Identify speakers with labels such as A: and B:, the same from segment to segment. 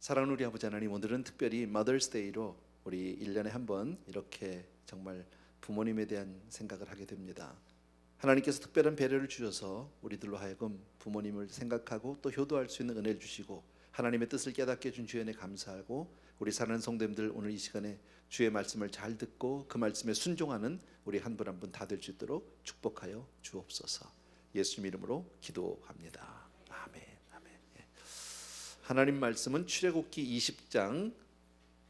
A: 사랑하는 우리 아버지 하나님, 오늘은 특별히 머더스데이로 우리 1년에 한 번 이렇게 정말 부모님에 대한 생각을 하게 됩니다. 하나님께서 특별한 배려를 주셔서 우리들로 하여금 부모님을 생각하고 또 효도할 수 있는 은혜를 주시고 하나님의 뜻을 깨닫게 해준 주의 은혜 감사하고, 우리 사랑하는 성도님들 오늘 이 시간에 주의 말씀을 잘 듣고 그 말씀에 순종하는 우리 한 분 한 분 다 될 수 있도록 축복하여 주옵소서. 예수 이름으로 기도합니다. 아멘. 아멘. 하나님 말씀은 출애굽기 20장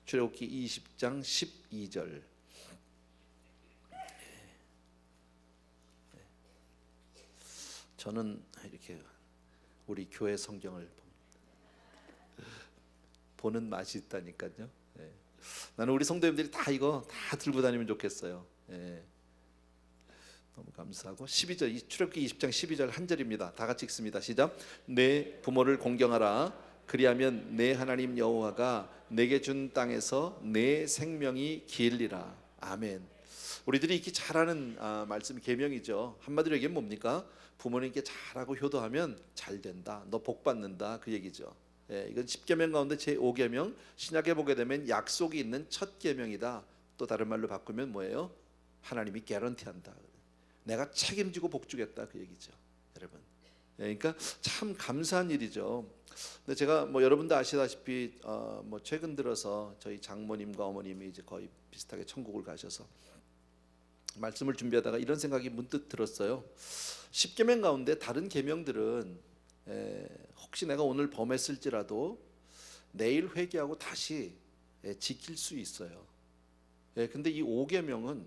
A: 12절. 저는 이렇게 우리 교회 성경을 보는 맛이 있다니까요. 나는 우리 성도님들이 다 이거 다 들고 다니면 좋겠어요. 너무 감사하고 12절, 출애굽기 20장 12절 한 절입니다. 다 같이 읽습니다. 시작. 내 부모를 공경하라. 그리하면 내 하나님 여호와가 내게 준 땅에서 내 생명이 길리라. 아멘. 우리들이 읽기 잘하는 말씀이 계명이죠. 한마디로 얘기하면 뭡니까? 부모님께 잘하고 효도하면 잘 된다, 너 복 받는다, 그 얘기죠. 이건 10계명 가운데 제5계명, 신약에 보게 되면 약속이 있는 첫 계명이다. 또 다른 말로 바꾸면 뭐예요? 하나님이 개런티한다, 내가 책임지고 복주겠다, 그 얘기죠. 여러분, 그러니까 참 감사한 일이죠. 근데 제가 여러분도 아시다시피 최근 들어서 저희 장모님과 어머님이 이제 거의 비슷하게 천국을 가셔서 말씀을 준비하다가 이런 생각이 문득 들었어요. 10계명 가운데 다른 계명들은 혹시 내가 오늘 범했을지라도 내일 회개하고 다시 지킬 수 있어요. 근데 이 5계명은,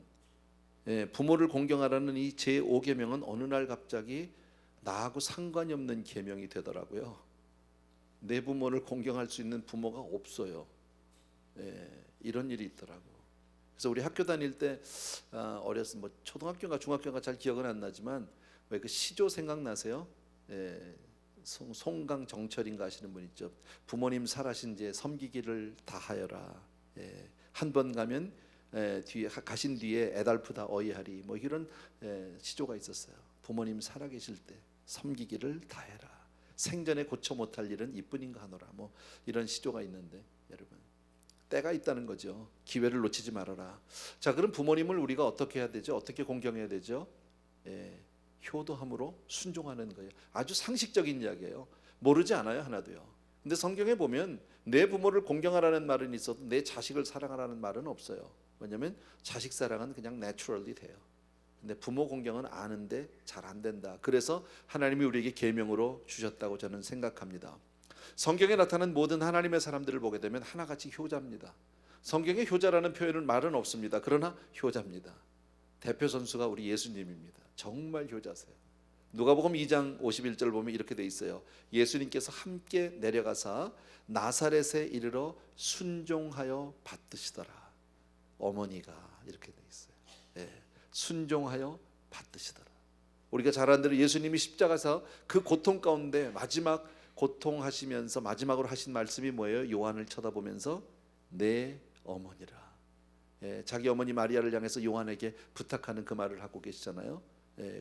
A: 부모를 공경하라는 이 제5계명은 어느 날 갑자기 나하고 상관이 없는 계명이 되더라고요. 내 부모를 공경할 수 있는 부모가 없어요. 이런 일이 있더라고. 그래서 우리 학교 다닐 때 어렸을 초등학교인가 중학교인가 잘 기억은 안 나지만 왜 그 시조 생각나세요? 송강 정철인가 하시는 분 있죠. 부모님 살아신 제 섬기기를 다하여라. 한 번 가면 뒤에 가신 뒤에 애달프다 어이하리, 이런 시조가 있었어요. 부모님 살아계실 때 섬기기를 다해라. 생전에 고쳐 못할 일은 이뿐인가 하노라. 이런 시조가 있는데, 여러분, 때가 있다는 거죠. 기회를 놓치지 말아라. 자, 그럼 부모님을 우리가 어떻게 해야 되죠? 어떻게 공경해야 되죠? 효도함으로 순종하는 거예요. 아주 상식적인 이야기예요. 모르지 않아요, 하나도요. 근데 성경에 보면 내 부모를 공경하라는 말은 있어도 내 자식을 사랑하라는 말은 없어요. 왜냐하면 자식 사랑은 그냥 내추럴리 돼요. 근데 부모 공경은 아는데 잘 안 된다. 그래서 하나님이 우리에게 계명으로 주셨다고 저는 생각합니다. 성경에 나타난 모든 하나님의 사람들을 보게 되면 하나같이 효자입니다. 성경에 효자라는 표현은 말은 없습니다. 그러나 효자입니다. 대표 선수가 우리 예수님입니다. 정말 효자세요. 누가복음 2장 51절 보면 이렇게 돼 있어요. 예수님께서 함께 내려가사 나사렛에 이르러 순종하여 받드시더라. 어머니가 이렇게 돼 있어요. 순종하여 받드시더라. 우리가 잘 아는 대로 예수님이 십자가에서 그 고통 가운데 마지막 고통하시면서 마지막으로 하신 말씀이 뭐예요? 요한을 쳐다보면서 내 어머니라. 자기 어머니 마리아를 향해서 요한에게 부탁하는 그 말을 하고 계시잖아요.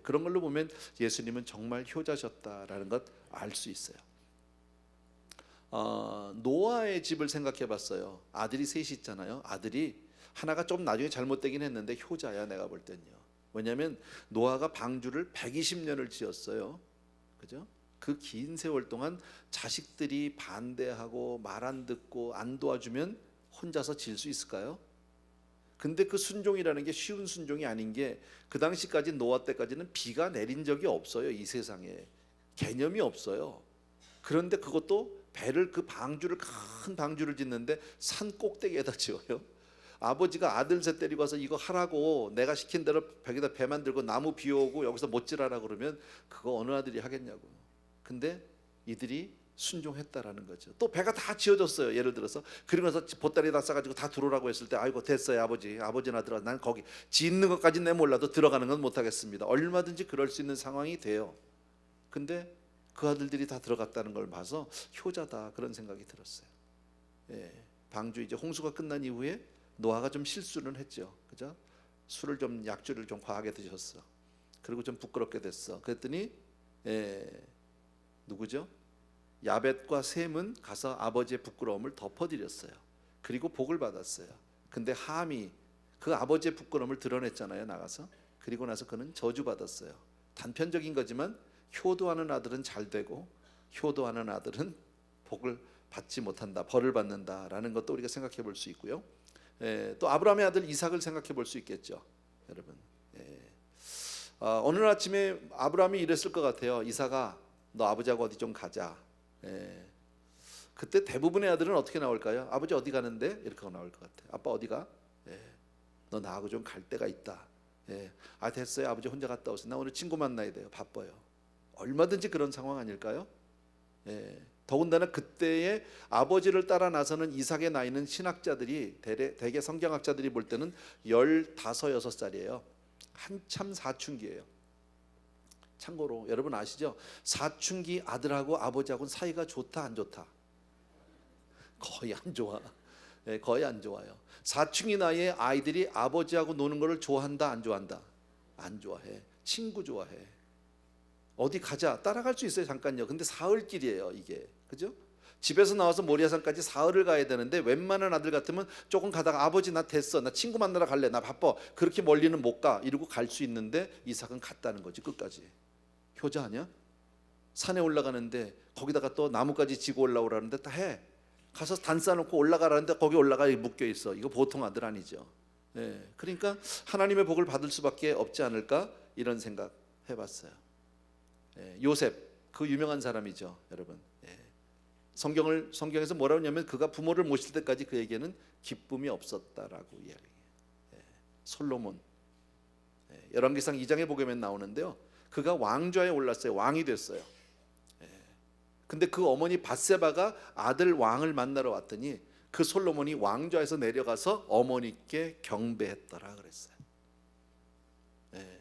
A: 그런 걸로 보면 예수님은 정말 효자셨다라는 것 알 수 있어요. 노아의 집을 생각해 봤어요. 아들이 셋이 있잖아요. 아들이 하나가 좀 나중에 잘못되긴 했는데 효자야, 내가 볼 때는요. 왜냐하면 노아가 방주를 120년을 지었어요. 그죠? 그 긴 세월 동안 자식들이 반대하고 말 안 듣고 안 도와주면 혼자서 질 수 있을까요? 근데 그 순종이라는 게 쉬운 순종이 아닌 게, 그 당시까지 노아 때까지는 비가 내린 적이 없어요. 이 세상에 개념이 없어요. 그런데 그것도 배를, 그 방주를, 큰 방주를 짓는데 산 꼭대기에다 지어요. 아버지가 아들 셋 데리고 와서 이거 하라고 내가 시킨 대로 벽에다 배 만들고 나무 비워오고 여기서 못질하라 그러면 그거 어느 아들이 하겠냐고. 근데 이들이 순종했다라는 거죠. 또 배가 다 지어졌어요. 예를 들어서 그러면서 보따리에다 싸가지고 다 들어오라고 했을 때, 아이고 됐어요 아버지나 들어가. 난 거기 짓는 것까지는 내 몰라도 들어가는 건 못하겠습니다. 얼마든지 그럴 수 있는 상황이 돼요. 근데 그 아들들이 다 들어갔다는 걸 봐서 효자다, 그런 생각이 들었어요. 방주 이제 홍수가 끝난 이후에 노아가 좀 실수는 했죠. 그죠? 술을 좀, 약주를 좀 과하게 드셨어. 그리고 좀 부끄럽게 됐어. 그랬더니 누구죠? 야벳과 셈은 가서 아버지의 부끄러움을 덮어드렸어요. 그리고 복을 받았어요. 근데 함이 그 아버지의 부끄러움을 드러냈잖아요, 나가서. 그리고 나서 그는 저주받았어요. 단편적인 거지만 효도하는 아들은 잘 되고 효도하는 아들은 복을 받지 못한다, 벌을 받는다라는 것도 우리가 생각해 볼 수 있고요. 또 아브라함의 아들 이삭을 생각해 볼 수 있겠죠, 여러분. 어느 아침에 아브라함이 이랬을 것 같아요. 이삭아, 너 아버지하고 어디 좀 가자. 그때 대부분의 아들은 어떻게 나올까요? 아버지 어디 가는데? 이렇게 나올 것 같아요. 아빠 어디 가? 너 나하고 좀 갈 데가 있다. 아 됐어요, 아버지 혼자 갔다 오세요. 나 오늘 친구 만나야 돼요, 바빠요. 얼마든지 그런 상황 아닐까요? 더군다나 그때의 아버지를 따라 나서는 이삭의 나이는 신학자들이 대개 성경학자들이 볼 때는 15, 6살이에요. 한참 사춘기예요. 참고로 여러분 아시죠? 사춘기 아들하고 아버지하고는 사이가 좋다 안 좋다? 거의 안 좋아. 거의 안 좋아요. 사춘기 나이에 아이들이 아버지하고 노는 것을 좋아한다 안 좋아한다? 안 좋아해. 친구 좋아해. 어디 가자 따라갈 수 있어요, 잠깐요. 근데 사흘길이에요 이게, 그죠? 집에서 나와서 모리아산까지 사흘을 가야 되는데 웬만한 아들 같으면 조금 가다가 아버지 나 됐어, 나 친구 만나러 갈래, 나 바빠, 그렇게 멀리는 못 가 이러고 갈 수 있는데 이삭은 갔다는 거지. 끝까지. 효자 아니야? 산에 올라가는데 거기다가 또 나무까지 지고 올라오라는데 다 해. 가서 단 쌓아놓고 올라가라는데 거기 올라가 묶여 있어. 이거 보통 아들 아니죠. 그러니까 하나님의 복을 받을 수밖에 없지 않을까 이런 생각 해봤어요. 요셉, 그 유명한 사람이죠, 여러분. 성경에서 뭐라고 하냐면 그가 부모를 모실 때까지 그에게는 기쁨이 없었다라고 이야기해요. 솔로몬, 열왕기상 2장에 보게 되면 나오는데요. 그가 왕좌에 올랐어요. 왕이 됐어요. 근데 그 어머니 밧세바가 아들 왕을 만나러 왔더니 그 솔로몬이 왕좌에서 내려가서 어머니께 경배했더라 그랬어요.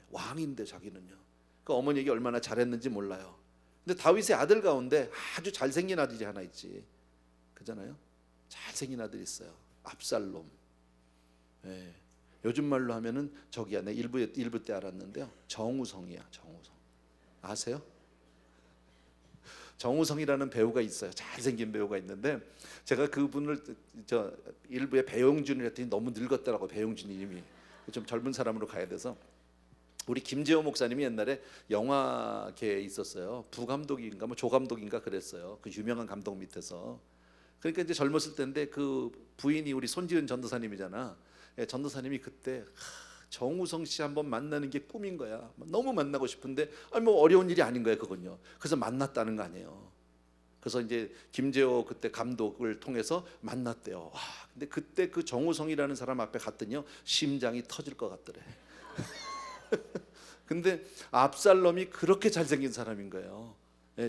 A: 왕인데 자기는요. 그 어머니에게 얼마나 잘했는지 몰라요. 근데 다윗의 아들 가운데 아주 잘생긴 아들이 하나 있지, 그잖아요. 잘생긴 아들이 있어요. 압살롬. 요즘 말로 하면은 저기야, 내 일부 때 알았는데요. 정우성이야. 정우성 아세요? 정우성이라는 배우가 있어요. 잘생긴 배우가 있는데 제가 그분을 저 일부에 배용준을 했더니 너무 늙었더라고. 배용준 이름이 좀 젊은 사람으로 가야 돼서 우리 김재호 목사님이 옛날에 영화계에 있었어요. 부감독인가 뭐 조감독인가 그랬어요. 그 유명한 감독 밑에서. 그러니까 이제 젊었을 때인데 그 부인이 우리 손지은 전도사님이잖아. 전도사님이 그때 정우성 씨 한번 만나는 게 꿈인 거야. 너무 만나고 싶은데 뭐 어려운 일이 아닌 거야 그건요. 그래서 만났다는 거 아니에요. 그래서 이제 김재호 그때 감독을 통해서 만났대요. 와, 근데 그때 그 정우성이라는 사람 앞에 갔더니요 심장이 터질 것 같더래. 근데 압살롬이 그렇게 잘생긴 사람인 거예요.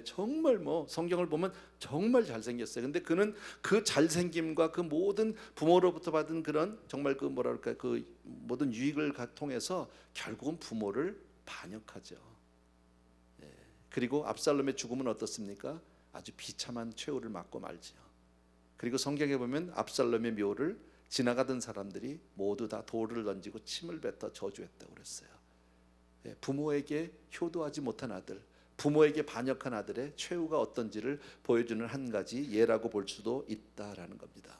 A: 정말 뭐 성경을 보면 정말 잘생겼어요. 근데 그는 그 잘생김과 그 모든 부모로부터 받은 그런 정말 그 뭐라 그럴까 그 모든 유익을 통해서 결국은 부모를 반역하죠. 그리고 압살롬의 죽음은 어떻습니까? 아주 비참한 최후를 맞고 말지요. 그리고 성경에 보면 압살롬의 묘를 지나가던 사람들이 모두 다 돌을 던지고 침을 뱉어 저주했다고 그랬어요. 부모에게 효도하지 못한 아들, 부모에게 반역한 아들의 최후가 어떤지를 보여주는 한 가지 예라고 볼 수도 있다라는 겁니다.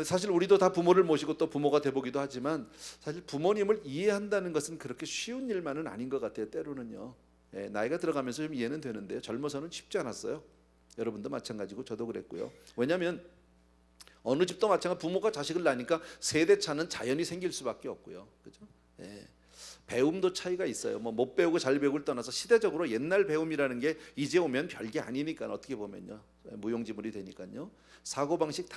A: 사실 우리도 다 부모를 모시고 또 부모가 돼보기도 하지만 사실 부모님을 이해한다는 것은 그렇게 쉬운 일만은 아닌 것 같아요. 때로는요. 나이가 들어가면서 좀 이해는 되는데요. 젊어서는 쉽지 않았어요. 여러분도 마찬가지고 저도 그랬고요. 왜냐하면 어느 집도 마찬가지, 부모가 자식을 낳으니까 세대 차는 자연히 생길 수밖에 없고요. 그죠? 배움도 차이가 있어요. 뭐 못 배우고 잘 배우고를 떠나서 시대적으로 옛날 배움이라는 게 이제 오면 별게 아니니까 어떻게 보면요 무용지물이 되니까요. 사고 방식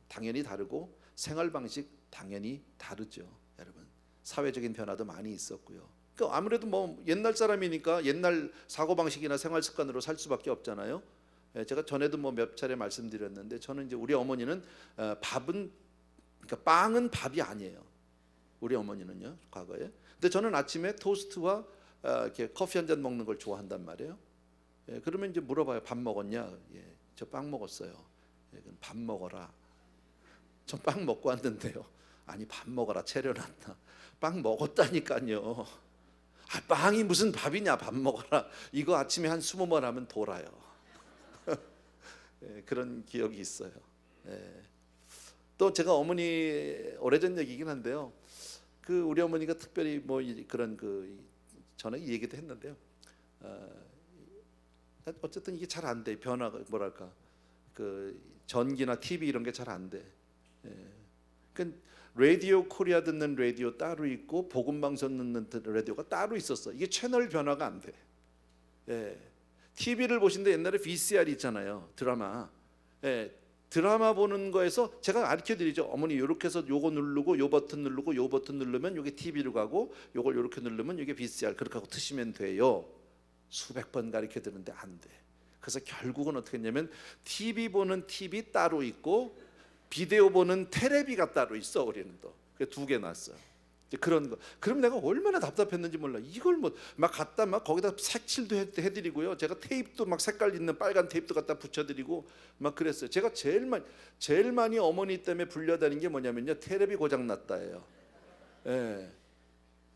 A: 당연히 다르고 생활 방식 당연히 다르죠, 여러분. 사회적인 변화도 많이 있었고요. 그러니까 아무래도 뭐 옛날 사람이니까 옛날 사고 방식이나 생활 습관으로 살 수밖에 없잖아요. 제가 전에도 뭐 몇 차례 말씀드렸는데 저는 이제 우리 어머니는 밥은 그러니까 빵은 밥이 아니에요. 우리 어머니는요 과거에. 근데 저는 아침에 토스트와 이렇게 커피 한 잔 먹는 걸 좋아한단 말이에요. 그러면 이제 물어봐요. 밥 먹었냐? 저 빵 먹었어요. 그럼 밥 먹어라. 저 빵 먹고 왔는데요. 아니 밥 먹어라 차려놨나? 빵 먹었다니까요. 빵이 무슨 밥이냐? 밥 먹어라. 이거 아침에 한 20번 하면 돌아요. 그런 기억이 있어요. 또 제가 어머니 오래전 얘기긴 한데요. 그 우리 어머니가 특별히 뭐 그런 전에 이 얘기도 했는데요. 어쨌든 이게 잘 안 돼. 변화가 뭐랄까 전기나 TV 이런 게 잘 안 돼. 그러니까 라디오 코리아 듣는 라디오 따로 있고 복음 방송 듣는 라디오가 따로 있었어. 이게 채널 변화가 안 돼. TV를 보신데 옛날에 VCR 있잖아요. 드라마. 드라마 보는 거에서 제가 가르쳐 드리죠. 어머니 이렇게 해서 요거 누르고 요 버튼 누르고 요 버튼 누르면 요게 TV로 가고 요걸 이렇게 누르면 요게 VCR 그렇게 하고 트시면 돼요. 수백 번 가르쳐 드는데 안 돼. 그래서 결국은 어떻게 했냐면 TV 보는 TV 따로 있고 비디오 보는 테레비가 따로 있어. 우리는 또 두 개 놨어. 그런 거. 그럼 내가 얼마나 답답했는지 몰라. 이걸 뭐 막 갖다 막 거기다 색칠도 해드리고요. 제가 테이프도 막 색깔 있는 빨간 테이프도 갖다 붙여드리고 막 그랬어요. 제가 제일 많이 어머니 때문에 불려다닌 게 뭐냐면요. 테레비 고장 났다예요.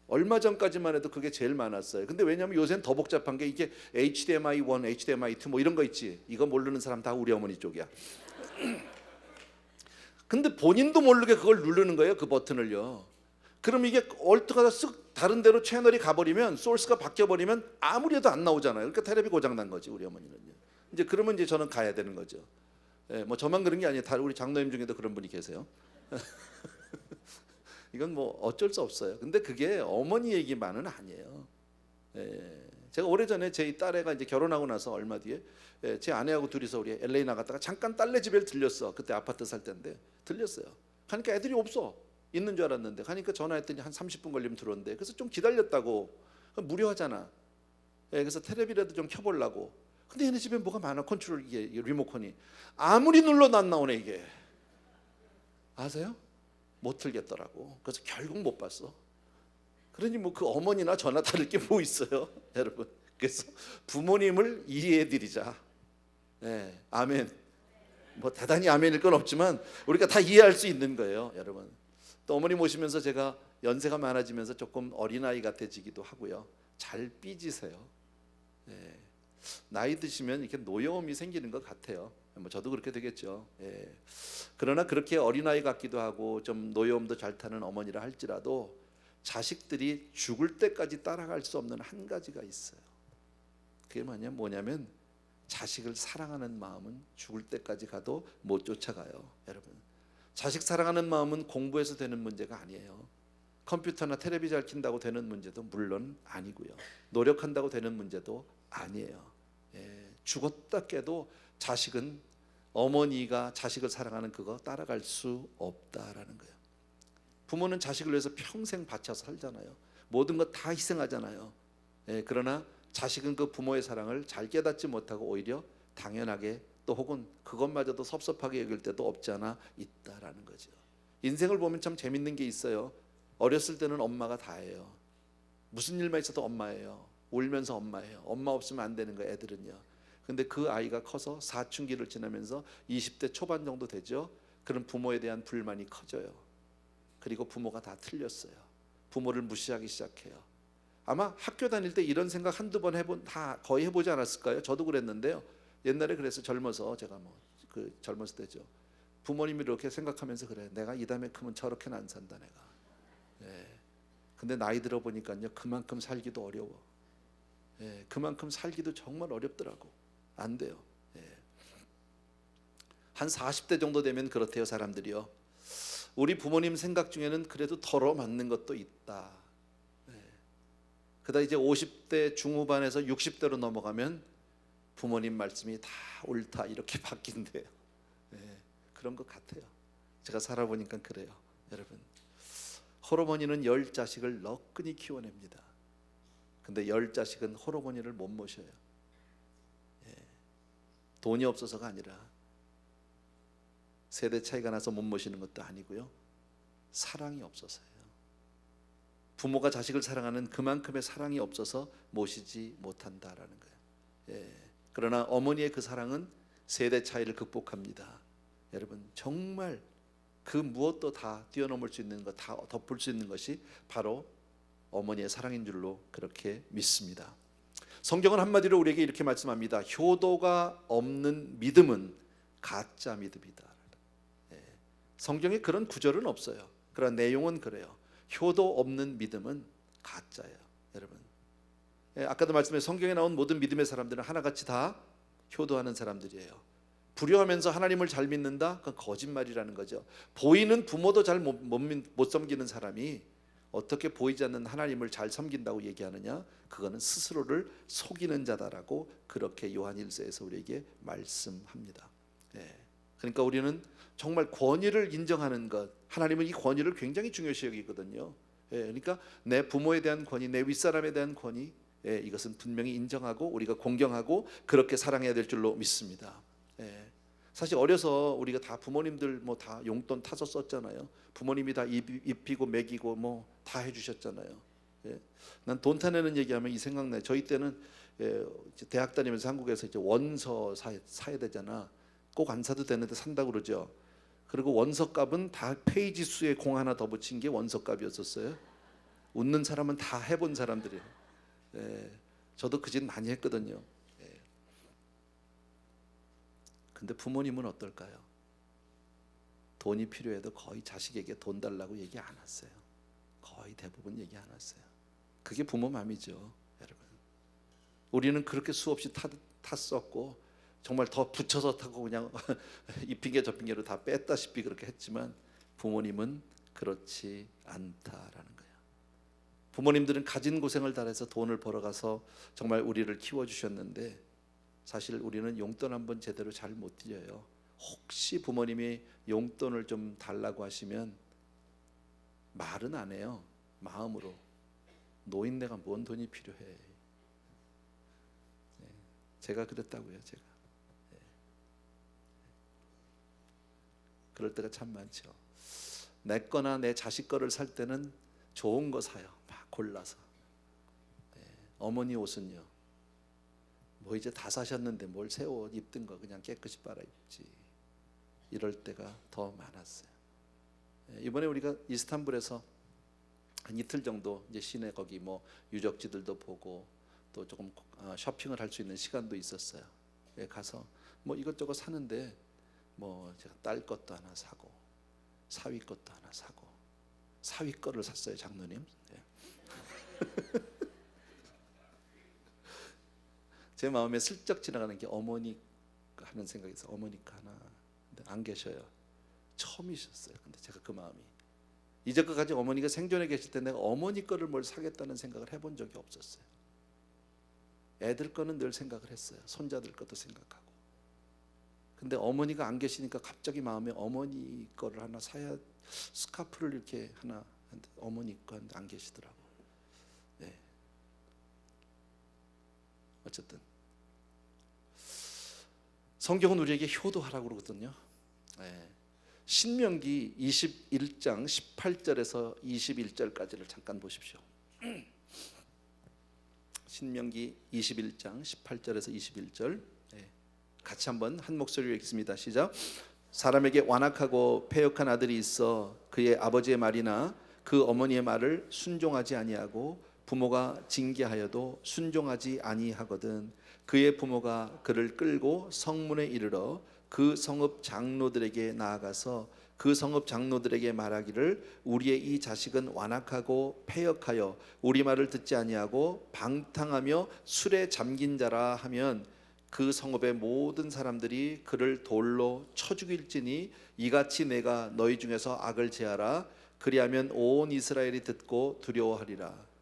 A: 얼마 전까지만 해도 그게 제일 많았어요. 근데 왜냐하면 요새는 더 복잡한 게 이게 HDMI 1, HDMI 2 뭐 이런 거 있지. 이거 모르는 사람 다 우리 어머니 쪽이야. 근데 본인도 모르게 그걸 누르는 거예요. 그 버튼을요. 그럼 이게 얼트가 쓱 다른 데로 채널이 가버리면 소스가 바뀌어버리면 아무리 해도 안 나오잖아요. 그러니까 테레비 고장 난 거지 우리 어머니는요. 이제 그러면 이제 저는 가야 되는 거죠. 뭐 저만 그런 게 아니에요. 다른 우리 장로님 중에도 그런 분이 계세요. 이건 뭐 어쩔 수 없어요. 근데 그게 어머니 얘기만은 아니에요. 제가 오래전에 제 딸애가 이제 결혼하고 나서 얼마 뒤에 제 아내하고 둘이서 우리 LA 나갔다가 잠깐 딸네 집에 들렸어. 그때 아파트 살 때인데 들렸어요. 가니까 애들이 없어. 있는 줄 알았는데 가니까 전화했더니 한 30분 걸리면 들어온대. 그래서 좀 기다렸다고. 무료하잖아. 그래서 텔레비라도 좀 켜보려고. 근데 얘네 집에 뭐가 많아. 컨트롤 이게 리모컨이 아무리 눌러도 안 나오네 이게. 아세요? 못 틀겠더라고. 그래서 결국 못 봤어. 그러니 뭐 그 어머니나 저나 다를 게 뭐 있어요, 여러분. 그래서 부모님을 이해해드리자. 아멘. 뭐 대단히 아멘일 건 없지만 우리가 다 이해할 수 있는 거예요, 여러분. 또 어머니 모시면서 제가 연세가 많아지면서 조금 어린아이 같아지기도 하고요. 잘 삐지세요. 나이 드시면 이렇게 노여움이 생기는 것 같아요. 뭐 저도 그렇게 되겠죠. 그러나 그렇게 어린아이 같기도 하고 좀 노여움도 잘 타는 어머니라 할지라도 자식들이 죽을 때까지 따라갈 수 없는 한 가지가 있어요. 그게 뭐냐면 자식을 사랑하는 마음은 죽을 때까지 가도 못 쫓아가요. 여러분, 자식 사랑하는 마음은 공부해서 되는 문제가 아니에요. 컴퓨터나 텔레비 잘 킨다고 되는 문제도 물론 아니고요. 노력한다고 되는 문제도 아니에요. 죽었다 깨도 자식은 어머니가 자식을 사랑하는 그거 따라갈 수 없다라는 거예요. 부모는 자식을 위해서 평생 바쳐서 살잖아요. 모든 것 다 희생하잖아요. 그러나 자식은 그 부모의 사랑을 잘 깨닫지 못하고 오히려 당연하게 또 혹은 그것마저도 섭섭하게 여길 때도 없지 않아 있다라는 거죠. 인생을 보면 참 재밌는 게 있어요. 어렸을 때는 엄마가 다예요. 무슨 일만 있어도 엄마예요. 울면서 엄마예요. 엄마 없으면 안 되는 거예요, 애들은요. 근데 그 아이가 커서 사춘기를 지나면서 20대 초반 정도 되죠. 그런 부모에 대한 불만이 커져요. 그리고 부모가 다 틀렸어요. 부모를 무시하기 시작해요. 아마 학교 다닐 때 이런 생각 한두 번 다 거의 해보지 않았을까요? 저도 그랬는데요. 옛날에 그래서 젊어서 제가 젊었을 때죠. 부모님이 이렇게 생각하면서 그래. 내가 이 다음에 크면 저렇게는 안 산다 내가. 근데 나이 들어 보니까요. 그만큼 살기도 어려워. 그만큼 살기도 정말 어렵더라고. 안 돼요. 한 40대 정도 되면 그렇대요, 사람들이요. 우리 부모님 생각 중에는 그래도 덜어 맞는 것도 있다. 그러다 이제 50대 중후반에서 60대로 넘어가면 부모님 말씀이 다 옳다 이렇게 바뀐대요. 그런 것 같아요. 제가 살아보니까 그래요, 여러분. 홀어머니는 10자식을 너끈히 키워냅니다. 근데 10자식은 홀어머니를 못 모셔요. 돈이 없어서가 아니라 세대 차이가 나서 못 모시는 것도 아니고요. 사랑이 없어서예요. 부모가 자식을 사랑하는 그만큼의 사랑이 없어서 모시지 못한다라는 거예요. 그러나 어머니의 그 사랑은 세대 차이를 극복합니다. 여러분, 정말 그 무엇도 다 뛰어넘을 수 있는 것, 다 덮을 수 있는 것이 바로 어머니의 사랑인 줄로 그렇게 믿습니다. 성경은 한마디로 우리에게 이렇게 말씀합니다. 효도가 없는 믿음은 가짜 믿음이다. 예. 성경에 그런 구절은 없어요. 그러나 내용은 그래요. 효도 없는 믿음은 가짜예요, 여러분. 예, 아까도 말씀드린 성경에 나온 모든 믿음의 사람들은 하나같이 다 효도하는 사람들이에요. 불효하면서 하나님을 잘 믿는다? 그건 거짓말이라는 거죠. 보이는 부모도 잘 못 섬기는 사람이 어떻게 보이지 않는 하나님을 잘 섬긴다고 얘기하느냐? 그거는 스스로를 속이는 자다라고 그렇게 요한일서에서 우리에게 말씀합니다. 예. 그러니까 우리는 정말 권위를 인정하는 것, 하나님은 이 권위를 굉장히 중요시 여기거든요. 예. 그러니까 내 부모에 대한 권위, 내 윗사람에 대한 권위, 예. 이것은 분명히 인정하고 우리가 공경하고 그렇게 사랑해야 될 줄로 믿습니다. 예. 사실 어려서 우리가 다 부모님들 뭐 다 용돈 타서 썼잖아요. 부모님이 다 입히고 먹이고 뭐 다 해주셨잖아요. 예. 난 돈 타내는 얘기하면 이 생각나요. 저희 때는 대학 다니면서 한국에서 이제 원서 사야 되잖아. 꼭 안 사도 되는데 산다고 그러죠. 그리고 원서 값은 다 페이지 수에 공 하나 더 붙인 게 원서 값이었었어요. 웃는 사람은 다 해본 사람들이에요. 예. 저도 그 짓 많이 했거든요. 근데 부모님은 어떨까요? 돈이 필요해도 거의 자식에게 돈 달라고 얘기 안 했어요. 거의 대부분 얘기 안 했어요. 그게 부모 마음이죠, 여러분. 우리는 그렇게 수없이 탔었고 정말 더 붙여서 타고 그냥 이 핑계 저 핑계로 다 뺐다시피 그렇게 했지만 부모님은 그렇지 않다라는 거예요. 부모님들은 가진 고생을 다해서 돈을 벌어가서 정말 우리를 키워주셨는데 사실 우리는 용돈 한번 제대로 잘 못 드려요. 혹시 부모님이 용돈을 좀 달라고 하시면 말은 안 해요. 마음으로 노인네가 뭔 돈이 필요해. 제가 그랬다고요. 제가 그럴 때가 참 많죠. 내 거나 내 자식 거를 살 때는 좋은 거 사요. 막 골라서. 어머니 옷은요, 뭐 이제 다 사셨는데 뭘 새 옷 입든 거 그냥 깨끗이 빨아 입지. 이럴 때가 더 많았어요. 이번에 우리가 이스탄불에서 한 이틀 정도 이제 시내 거기 뭐 유적지들도 보고 또 조금 쇼핑을 할 수 있는 시간도 있었어요. 가서 뭐 이것저것 사는데 뭐 제가 딸 것도 하나 사고 사위 것도 하나 사고 사위 거를 샀어요, 장로님. 제 마음에 슬쩍 지나가는 게 어머니 하는 생각에서 어머니 하나. 근데 안 계셔요. 처음이셨어요. 근데 제가 그 마음이 이제까지 어머니가 생존해 계실 때 내가 어머니 거를 뭘 사겠다는 생각을 해본 적이 없었어요. 애들 거는 늘 생각을 했어요. 손자들 것도 생각하고. 근데 어머니가 안 계시니까 갑자기 마음에 어머니 거를 하나 사야, 스카프를 이렇게 하나, 어머니 거 안 계시더라고. 네. 어쨌든 성경은 우리에게 효도하라고 그러거든요. 네. 신명기 21장 18절에서 21절까지를 잠깐 보십시오. 신명기 21장 18절에서 21절 같이 한번 한 목소리로 읽습니다. 시작. 사람에게 완악하고 패역한 아들이 있어 그의 아버지의 말이나 그 어머니의 말을 순종하지 아니하고 부모가 징계하여도 순종하지 아니하거든 그의 부모가 그를 끌고 성문에 이르러 그 성읍 장로들에게 나아가서 그 성읍 장로들에게 말하기를 우리의 이 자식은 완악하고 패역하여 우리 말을 듣지 아니하고 방탕하며 술에 잠긴 자라 하면 그 성읍의 모든 사람들이 그를 돌로 쳐 죽일지니 이같이 내가 너희 중에서 악을 제하라 그리하면 온 이스라엘이 듣고 두려워하리라.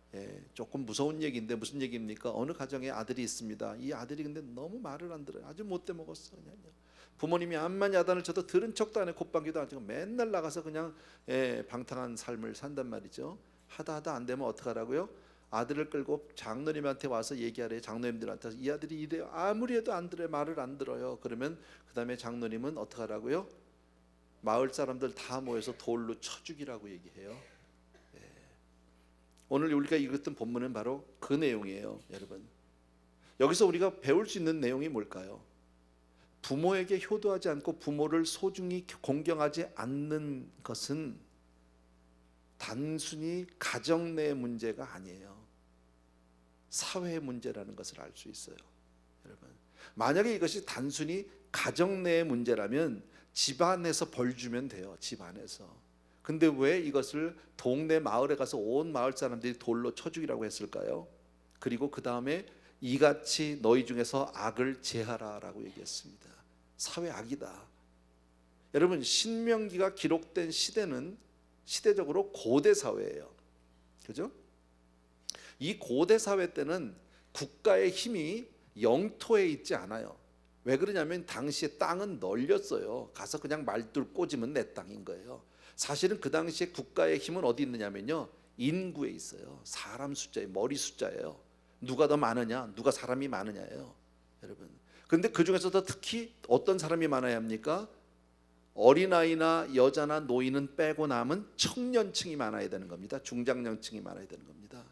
A: 조금 무서운 얘기인데 무슨 얘기입니까? 어느 가정에 아들이 있습니다. 이 아들이 근데 너무 말을 안 들어요. 아주 못돼 먹었어. 그냥 부모님이 암만 야단을 쳐도 들은 척도 안 해. 콧방귀도 안 치고 맨날 나가서 그냥 방탕한 삶을 산단 말이죠. 하다 안 되면 어떡하라고요? 아들을 끌고 장로님한테 와서 얘기하래요. 장로님들한테 이 아들이 이래요. 아무리 해도 안 들어요. 말을 안 들어요. 그러면 그 다음에 장로님은 어떡하라고요? 마을 사람들 다 모여서 돌로 쳐 죽이라고 얘기해요. 오늘 우리가 읽었던 본문은 바로 그 내용이에요, 여러분. 여기서 우리가 배울 수 있는 내용이 뭘까요? 부모에게 효도하지 않고 부모를 소중히 공경하지 않는 것은 단순히 가정 내 문제가 아니에요. 사회의 문제라는 것을 알 수 있어요, 여러분. 만약에 이것이 단순히 가정 내의 문제라면 집안에서 벌 주면 돼요. 집안에서. 근데 왜 이것을 동네 마을에 가서 온 마을 사람들이 돌로 쳐 죽이라고 했을까요? 그리고 그 다음에 이같이 너희 중에서 악을 제하라라고 얘기했습니다. 사회 악이다. 여러분, 신명기가 기록된 시대는 시대적으로 고대 사회예요. 그죠? 이 고대 사회 때는 국가의 힘이 영토에 있지 않아요. 왜 그러냐면 당시에 땅은 널렸어요. 가서 그냥 말뚝 꽂으면 내 땅인 거예요. 사실은 그 당시에 국가의 힘은 어디 있느냐면요, 인구에 있어요. 사람 숫자에, 머리 숫자예요. 누가 더 많으냐, 누가 사람이 많으냐예요, 여러분. 그런데 그 중에서도 특히 어떤 사람이 많아야 합니까? 어린아이나 여자나 노인은 빼고 남은 청년층이 많아야 되는 겁니다. 중장년층이 많아야 되는 겁니다.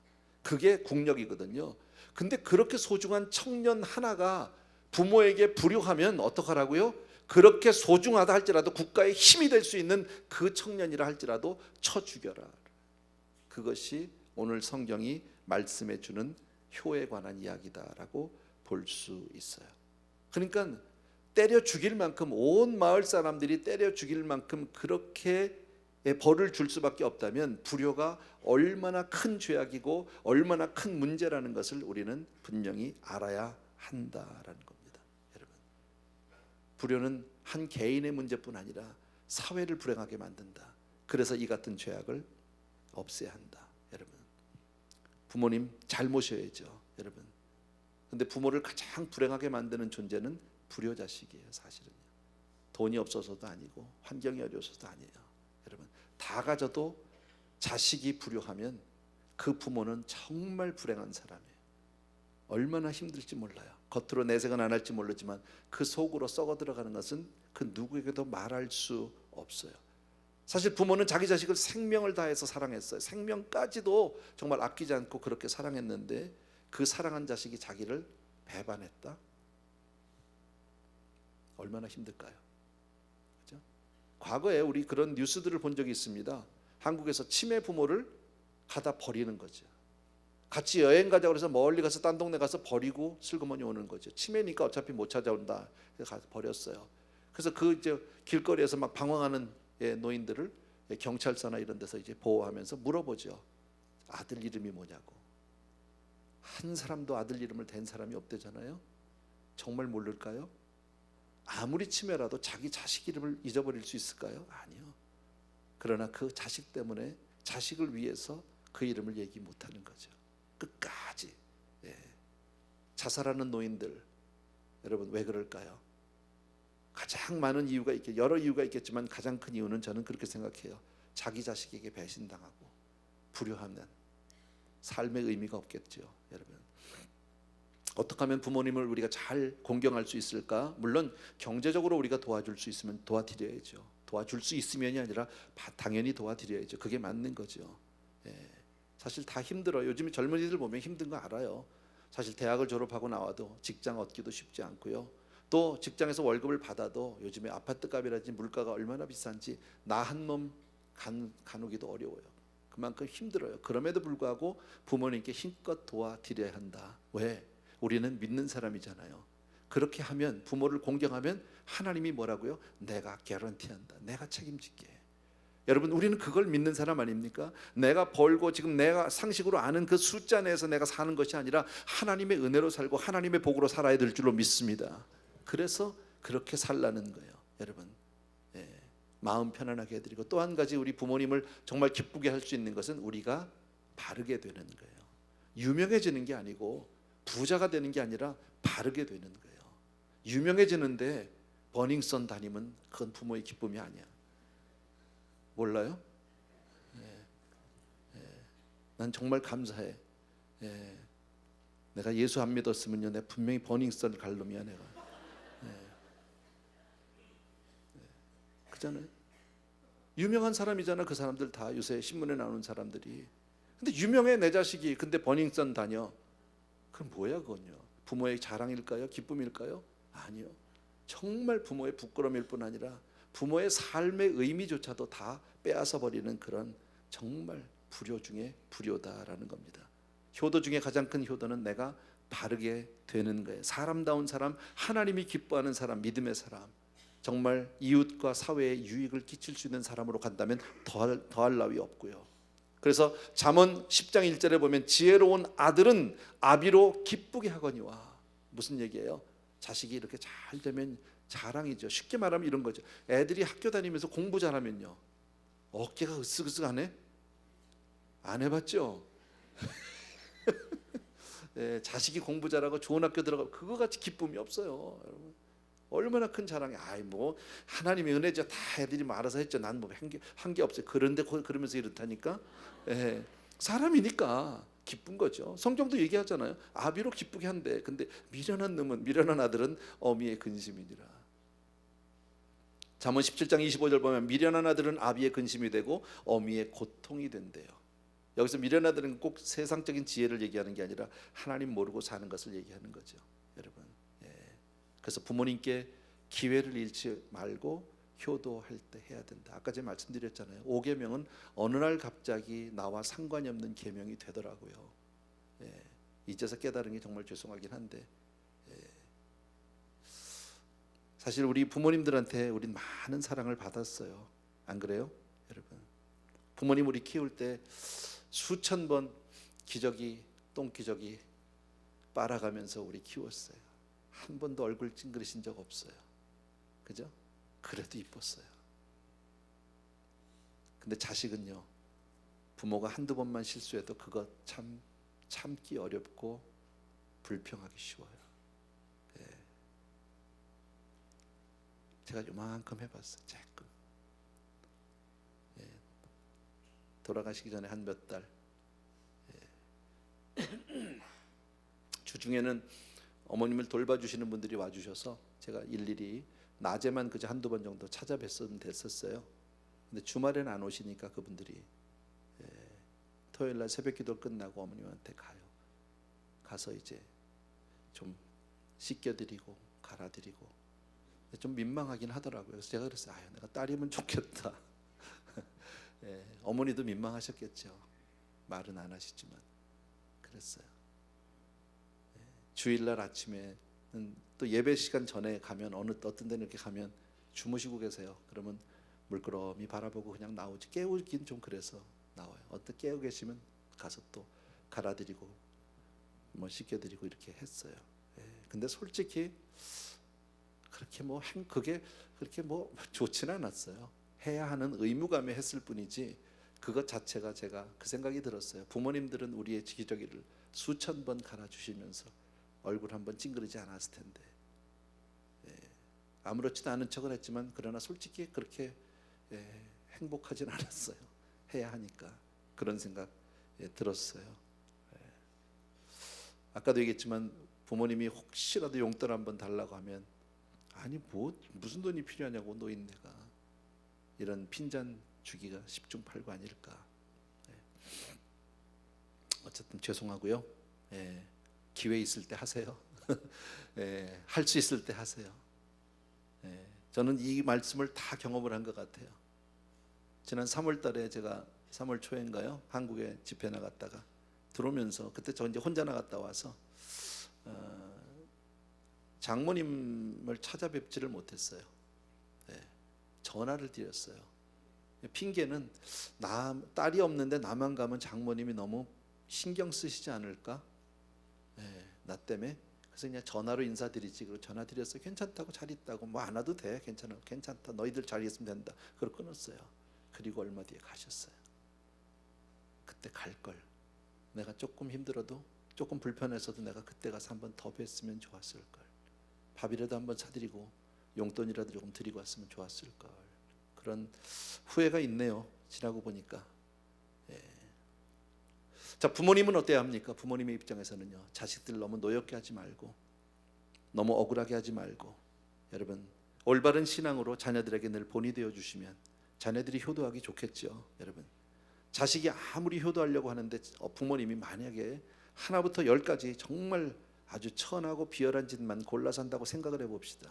A: 그게 국력이거든요. 근데 그렇게 소중한 청년 하나가 부모에게 불효하면 어떡하라고요? 그렇게 소중하다 할지라도 국가의 힘이 될 수 있는 그 청년이라 할지라도 쳐 죽여라. 그것이 오늘 성경이 말씀해 주는 효에 관한 이야기다라고 볼 수 있어요. 그러니까 때려 죽일 만큼, 온 마을 사람들이 때려 죽일 만큼 그렇게 벌을 줄 수밖에 없다면 불효가 얼마나 큰 죄악이고 얼마나 큰 문제라는 것을 우리는 분명히 알아야 한다라는 겁니다. 여러분, 불효는 한 개인의 문제뿐 아니라 사회를 불행하게 만든다. 그래서 이 같은 죄악을 없애야 한다. 여러분, 부모님 잘 모셔야죠, 여러분. 근데 부모를 가장 불행하게 만드는 존재는 불효자식이에요. 사실은요. 돈이 없어서도 아니고 환경이 어려워서도 아니에요. 여러분, 다 가져도 자식이 불효하면 그 부모는 정말 불행한 사람이에요. 얼마나 힘들지 몰라요. 겉으로 내색은 안 할지 모르지만 그 속으로 썩어 들어가는 것은 그 누구에게도 말할 수 없어요. 사실 부모는 자기 자식을 생명을 다해서 사랑했어요. 생명까지도 정말 아끼지 않고 그렇게 사랑했는데 그 사랑한 자식이 자기를 배반했다? 얼마나 힘들까요? 그렇죠? 과거에 우리 그런 뉴스들을 본 적이 있습니다. 한국에서 치매 부모를 가다 버리는 거죠. 같이 여행 가자고 해서 멀리 가서 딴 동네 가서 버리고 슬그머니 오는 거죠. 치매니까 어차피 못 찾아온다. 그래서 가서 버렸어요. 그래서 그 이제 길거리에서 막 방황하는 노인들을 경찰서나 이런 데서 이제 보호하면서 물어보죠. 아들 이름이 뭐냐고. 한 사람도 아들 이름을 댄 사람이 없대잖아요. 정말 모를까요? 아무리 치매라도 자기 자식 이름을 잊어버릴 수 있을까요? 아니요. 그러나 그 자식 때문에, 자식을 위해서 그 이름을 얘기 못하는 거죠. 끝까지. 자살하는 노인들, 여러분 왜 그럴까요? 가장 많은 이유가 여러 이유가 있겠지만 가장 큰 이유는 저는 그렇게 생각해요. 자기 자식에게 배신당하고 불효하면 삶의 의미가 없겠죠, 여러분. 어떻게 하면 부모님을 우리가 잘 공경할 수 있을까? 물론 경제적으로 우리가 도와줄 수 있으면 도와드려야죠. 도와줄 수 있으면이 아니라 당연히 도와드려야죠. 그게 맞는 거죠. 사실 다 힘들어요. 요즘에 젊은이들 보면 힘든 거 알아요. 사실 대학을 졸업하고 나와도 직장 얻기도 쉽지 않고요. 또 직장에서 월급을 받아도 요즘에 아파트 값이라든지 물가가 얼마나 비싼지 나 한 놈 가누기도 어려워요. 그만큼 힘들어요. 그럼에도 불구하고 부모님께 힘껏 도와드려야 한다. 왜? 우리는 믿는 사람이잖아요. 그렇게 하면, 부모를 공경하면 하나님이 뭐라고요? 내가 개런티한다. 내가 책임질게. 여러분, 우리는 그걸 믿는 사람 아닙니까? 내가 벌고 지금 내가 상식으로 아는 그 숫자 내에서 내가 사는 것이 아니라 하나님의 은혜로 살고 하나님의 복으로 살아야 될 줄로 믿습니다. 그래서 그렇게 살라는 거예요, 여러분. 마음 편안하게 해드리고, 또 한 가지 우리 부모님을 정말 기쁘게 할 수 있는 것은 우리가 바르게 되는 거예요. 유명해지는 게 아니고, 부자가 되는 게 아니라 바르게 되는 거예요. 유명해지는데 버닝썬 다니면 그건 부모의 기쁨이 아니야. 몰라요? 난 정말 감사해. 내가 예수 안 믿었으면요, 내가 분명히 버닝썬 갈 놈이야 내가. 그잖아요. 유명한 사람이잖아. 그 사람들 다 요새 신문에 나오는 사람들이. 근데 유명해 내 자식이. 근데 버닝썬 다녀. 그럼 뭐야 그건요? 부모의 자랑일까요? 기쁨일까요? 아니요. 정말 부모의 부끄러움일 뿐 아니라 부모의 삶의 의미조차도 다 빼앗아 버리는 그런 정말 불효 중에 불효다라는 겁니다. 효도 중에 가장 큰 효도는 내가 바르게 되는 거예요. 사람다운 사람, 하나님이 기뻐하는 사람, 믿음의 사람, 정말 이웃과 사회에 유익을 끼칠 수 있는 사람으로 간다면 더할 나위 없고요. 그래서 잠언 10장 1절에 보면 지혜로운 아들은 아비로 기쁘게 하거니와. 무슨 얘기예요? 자식이 이렇게 잘 되면 자랑이죠. 쉽게 말하면 이런 거죠. 애들이 학교 다니면서 공부 잘하면요, 어깨가 으쓱으쓱하네? 안 해봤죠? 네, 자식이 공부 잘하고 좋은 학교 들어가고 그거 같이 기쁨이 없어요, 여러분. 얼마나 큰 자랑이. 아이 뭐 하나님의 은혜죠. 다 애들이 뭐 알아서 했죠. 난 뭐 한 게 없어요. 그런데 그러면서 이렇다니까. 예, 사람이니까 기쁜 거죠. 성경도 얘기하잖아요. 아비로 기쁘게 한대. 근데 미련한 아들은 어미의 근심이니라. 잠언 17장 25절 보면 미련한 아들은 아비의 근심이 되고 어미의 고통이 된대요. 여기서 미련한 아들은 꼭 세상적인 지혜를 얘기하는 게 아니라 하나님 모르고 사는 것을 얘기하는 거죠, 여러분. 그래서 부모님께 기회를 잃지 말고 효도할 때 해야 된다. 아까 제가 말씀드렸잖아요. 5계명은 어느 날 갑자기 나와 상관이 없는 계명이 되더라고요. 이제서 깨달은 게 정말 죄송하긴 한데, 사실 우리 부모님들한테 우린 많은 사랑을 받았어요. 안 그래요, 여러분? 부모님 우리 키울 때 수천 번 기저귀, 똥기저귀 빨아가면서 우리 키웠어요. 한 번도 얼굴 찡그리신 적 없어요. 그죠? 그래도 이뻤어요. 근데 자식은요, 부모가 한두 번만 실수해도 그거 참기 어렵고 불평하기 쉬워요. 제가 요만큼 해봤어요. 조금. 돌아가시기 전에 한 몇 달. 주중에는 어머님을 돌봐주시는 분들이 와주셔서 제가 일일이 낮에만 그저 한두 번 정도 찾아뵀으면 됐었어요. 근데 주말에는 안 오시니까 그분들이 토요일날 새벽기도 끝나고 어머님한테 가서 이제 좀 씻겨드리고 갈아드리고 좀 민망하긴 하더라고요. 그래서 제가 그랬어요. 내가 딸이면 좋겠다. 어머니도 민망하셨겠죠. 말은 안 하시지만 그랬어요. 주일날 아침에는 또 예배 시간 전에 가면 어떤 데는 이렇게 가면 주무시고 계세요. 그러면 물끄러미 바라보고 그냥 나오지. 깨우긴 좀 그래서 나와요. 어떤 깨우 계시면 가서 또 갈아드리고 뭐 씻겨드리고 이렇게 했어요. 근데 솔직히 그게 그렇게 뭐 좋지는 않았어요. 해야 하는 의무감에 했을 뿐이지 그것 자체가 제가 그 생각이 들었어요. 부모님들은 우리의 기저귀를 수천 번 갈아주시면서 얼굴 한번 찡그리지 않았을 텐데, 아무렇지도 않은 척을 했지만 그러나 솔직히 그렇게 행복하진 않았어요. 해야 하니까 그런 생각 들었어요. 아까도 얘기했지만 부모님이 혹시라도 용돈 한번 달라고 하면 아니 무슨 돈이 필요하냐고 노인네가 이런 핀잔 주기가 10중 8구 아닐까. 어쨌든 죄송하고요. 기회 있을 때 하세요. 할 수 있을 때 하세요. 저는 이 말씀을 다 경험을 한 것 같아요. 지난 3월 달에 제가 3월 초인가요? 한국에 집회 나갔다가 들어오면서 그때 저 이제 혼자 나갔다 와서 장모님을 찾아뵙지를 못했어요. 전화를 드렸어요. 핑계는 딸이 없는데 나만 가면 장모님이 너무 신경 쓰시지 않을까? 나 때문에. 그래서 그냥 전화로 인사드리지. 그리고 전화 드렸어요. 괜찮다고, 잘 있다고. 뭐 안 와도 돼. 괜찮다. 너희들 잘 있으면 된다. 그걸 끊었어요. 그리고 얼마 뒤에 가셨어요. 그때 갈 걸. 내가 조금 힘들어도, 조금 불편해서도 내가 그때 가서 한번 더 뵀으면 좋았을 걸. 밥이라도 한번 사드리고 용돈이라도 조금 드리고 왔으면 좋았을 걸. 그런 후회가 있네요. 지나고 보니까. 자, 부모님은 어때야 합니까? 부모님의 입장에서는요, 자식들 너무 노엽게 하지 말고, 너무 억울하게 하지 말고, 여러분 올바른 신앙으로 자녀들에게 늘 본이 되어 주시면 자녀들이 효도하기 좋겠죠. 여러분 자식이 아무리 효도하려고 하는데 부모님이 만약에 하나부터 열까지 정말 아주 천하고 비열한 짓만 골라서 한다고 생각을 해봅시다.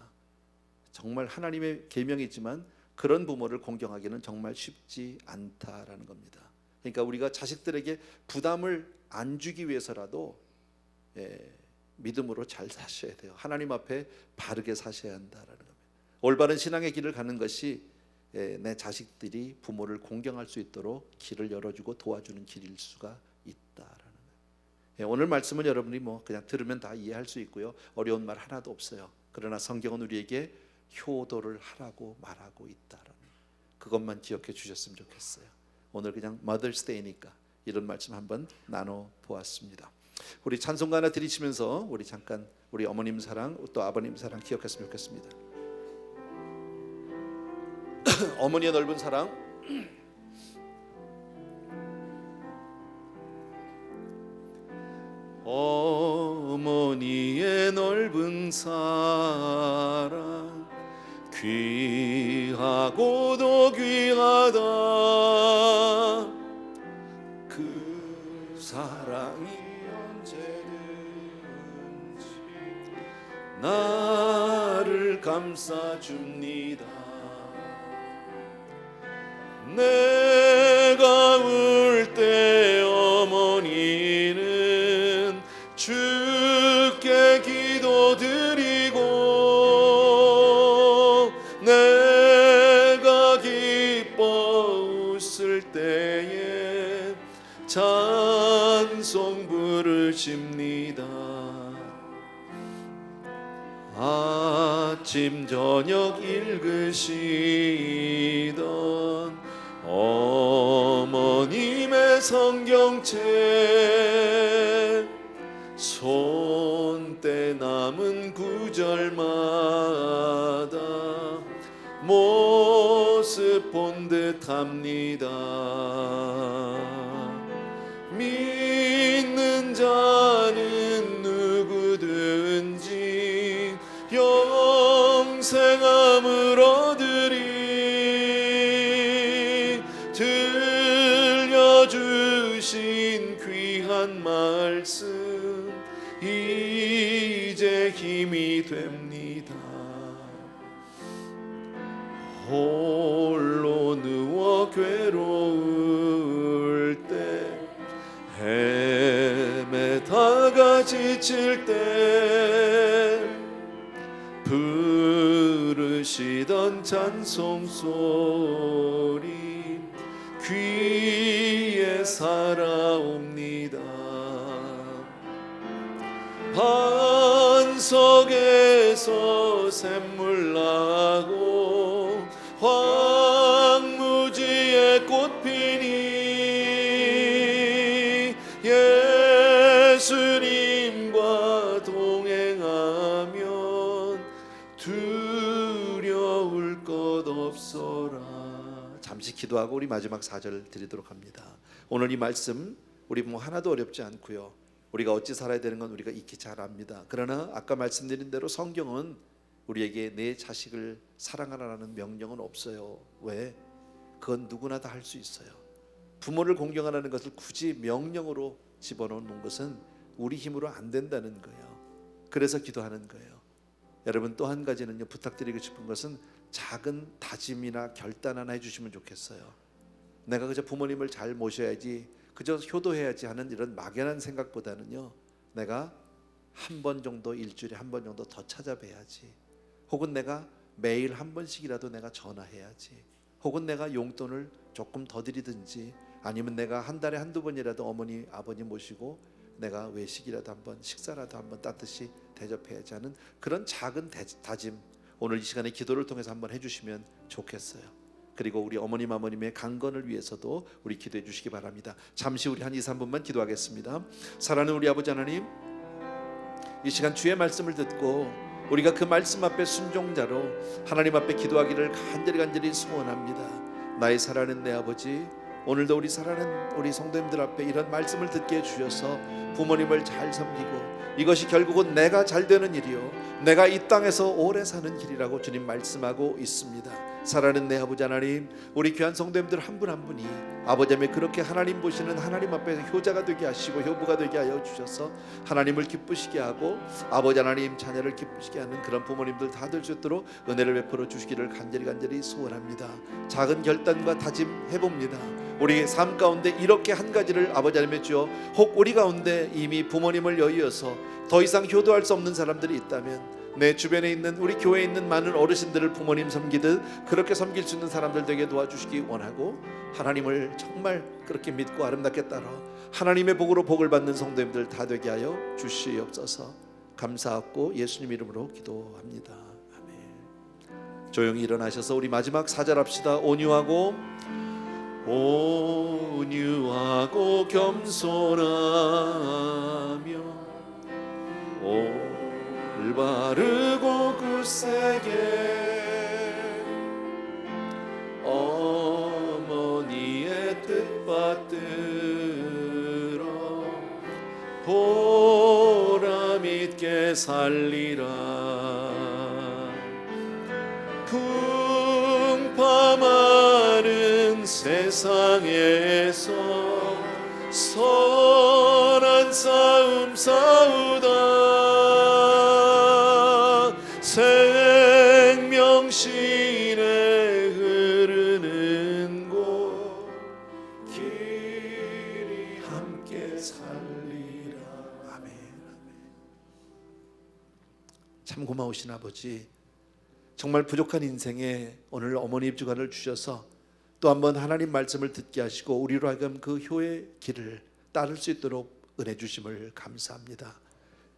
A: 정말 하나님의 계명이지만 그런 부모를 공경하기는 정말 쉽지 않다라는 겁니다. 그러니까 우리가 자식들에게 부담을 안 주기 위해서라도 믿음으로 잘 사셔야 돼요. 하나님 앞에 바르게 사셔야 한다라는 겁니다. 올바른 신앙의 길을 가는 것이 내 자식들이 부모를 공경할 수 있도록 길을 열어주고 도와주는 길일 수가 있다라는 거예요. 오늘 말씀은 여러분이 그냥 들으면 다 이해할 수 있고요. 어려운 말 하나도 없어요. 그러나 성경은 우리에게 효도를 하라고 말하고 있다라는 그것만 기억해 주셨으면 좋겠어요. 오늘 그냥 Mother's Day니까 이런 말씀 한번 나눠 보았습니다. 우리 찬송가 하나 드리시면서 우리 잠깐 우리 어머님 사랑 또 아버님 사랑 기억했으면 좋겠습니다. 어머니의 넓은 사랑. 어머니의 넓은 사랑 귀하고도 귀하다. 그 사랑이 언제든지 나를 감싸줍니다. 내가 울 때 어머니는 주께 기도드리고 내가 기뻐 웃을 때에 찬송 부르십니다. 아침 저녁 읽으시던 어머님의 성경책 손때 남은 구절마다 모습 본 듯합니다. 믿는 자는 누구든지 영생함을 얻으리. 들려주신 귀한 말씀 이제 힘이 됩니다. 홀로 누워 괴로울 때 헤매다가 지칠 때 부르시던 찬송 소리 귀에 살아옵니다. 반석에서 샘물 나고 황무지에 꽃 피니 예수님과 동행하면 두려울 것 없어라. 잠시 기도하고 우리 마지막 4절 드리도록 합니다. 오늘 이 말씀 우리 하나도 어렵지 않고요. 우리가 어찌 살아야 되는 건 우리가 익히 잘 압니다. 그러나 아까 말씀드린 대로 성경은 우리에게 내 자식을 사랑하라는 명령은 없어요. 왜? 그건 누구나 다 할 수 있어요. 부모를 공경하라는 것을 굳이 명령으로 집어넣는 것은 우리 힘으로 안 된다는 거예요. 그래서 기도하는 거예요. 여러분 또 한 가지는요, 부탁드리고 싶은 것은 작은 다짐이나 결단 하나 해주시면 좋겠어요. 내가 그저 부모님을 잘 모셔야지, 그저 효도해야지 하는 이런 막연한 생각보다는요, 내가 한 번 정도, 일주일에 한 번 정도 더 찾아뵈야지, 혹은 내가 매일 한 번씩이라도 내가 전화해야지, 혹은 내가 용돈을 조금 더 드리든지, 아니면 내가 한 달에 한두 번이라도 어머니 아버님 모시고 내가 외식이라도 한번, 식사라도 한번 따뜻이 대접해야지 하는 그런 작은 다짐, 오늘 이 시간에 기도를 통해서 한번 해주시면 좋겠어요. 그리고 우리 어머님 아버님의 강건을 위해서도 우리 기도해 주시기 바랍니다. 잠시 우리 한 2, 3분만 기도하겠습니다. 사랑하는 우리 아버지 하나님, 이 시간 주의 말씀을 듣고 우리가 그 말씀 앞에 순종자로 하나님 앞에 기도하기를 간절히 소원합니다. 나의 사랑하는 내 아버지, 오늘도 우리 사랑하는 우리 성도님들 앞에 이런 말씀을 듣게 해주셔서 부모님을 잘 섬기고, 이것이 결국은 내가 잘 되는 일이요, 내가 이 땅에서 오래 사는 길이라고 주님 말씀하고 있습니다. 사랑하는 내 아버지 하나님, 우리 귀한 성도님들 한 분 한 분이 아버지 하나님 그렇게 하나님 보시는 하나님 앞에서 효자가 되게 하시고 효부가 되게 하여 주셔서 하나님을 기쁘시게 하고 아버지 하나님 자녀를 기쁘시게 하는 그런 부모님들 다 될 수 있도록 은혜를 베풀어 주시기를 간절히 소원합니다. 작은 결단과 다짐해봅니다. 우리 삶 가운데 이렇게 한 가지를 아버지 하나님의 주여, 혹 우리 가운데 이미 부모님을 여의어서 더 이상 효도할 수 없는 사람들이 있다면 내 주변에 있는 우리 교회에 있는 많은 어르신들을 부모님 섬기듯 그렇게 섬길 수 있는 사람들 되게 도와주시기 원하고, 하나님을 정말 그렇게 믿고 아름답게 따라 하나님의 복으로 복을 받는 성도님들 다 되게 하여 주시옵소서. 감사하고 예수님 이름으로 기도합니다. 아멘. 조용히 일어나셔서 우리 마지막 사절합시다. 온유하고 겸손하며 올바르고 굳세게 어머니의 뜻 받들어 보람 있게 살리라. 풍파많은 세상에서 선한 싸움 싸우다 생명신에 흐르는 곳 길이 함께 살리라. 아멘. 참 고마우신 아버지, 정말 부족한 인생에 오늘 어머니 입주관을 주셔서 또 한번 하나님 말씀을 듣게 하시고 우리로 하여금 그 효의 길을 따를 수 있도록 은혜 주심을 감사합니다.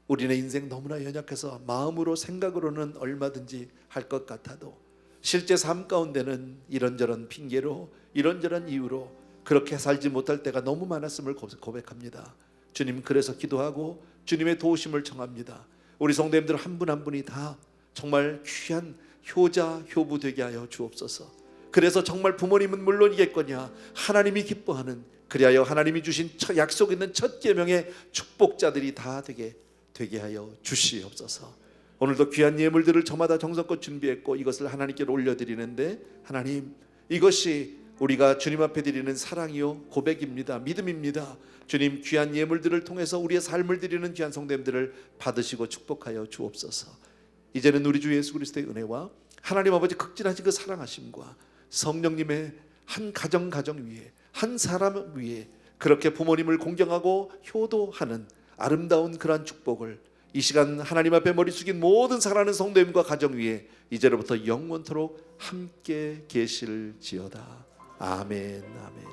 A: 우리네 인생 너무나 연약해서 마음으로 생각으로는 얼마든지 할 것 같아도 실제 삶 가운데는 이런저런 핑계로 이런저런 이유로 그렇게 살지 못할 때가 너무 많았음을 고백합니다. 주님, 그래서 기도하고 주님의 도우심을 청합니다. 우리 성도님들 한 분 한 분이 다 정말 귀한 효자 효부 되게 하여 주옵소서. 그래서 정말 부모님은 물론이겠거냐 하나님이 기뻐하는, 그리하여 하나님이 주신 약속 있는 첫 계명의 축복자들이 다 되게 하여 주시옵소서. 오늘도 귀한 예물들을 저마다 정성껏 준비했고 이것을 하나님께 올려드리는데, 하나님, 이것이 우리가 주님 앞에 드리는 사랑이요 고백입니다. 믿음입니다. 주님, 귀한 예물들을 통해서 우리의 삶을 드리는 귀한 성도님들을 받으시고 축복하여 주옵소서. 이제는 우리 주 예수 그리스도의 은혜와 하나님 아버지 극진하신 그 사랑하심과 성령님의 한 가정 위에, 한 사람 위에 그렇게 부모님을 공경하고 효도하는 아름다운 그러한 축복을 이 시간 하나님 앞에 머리 숙인 모든 사랑하는 성도님과 가정 위에 이제로부터 영원토록 함께 계실지어다. 아멘. 아멘.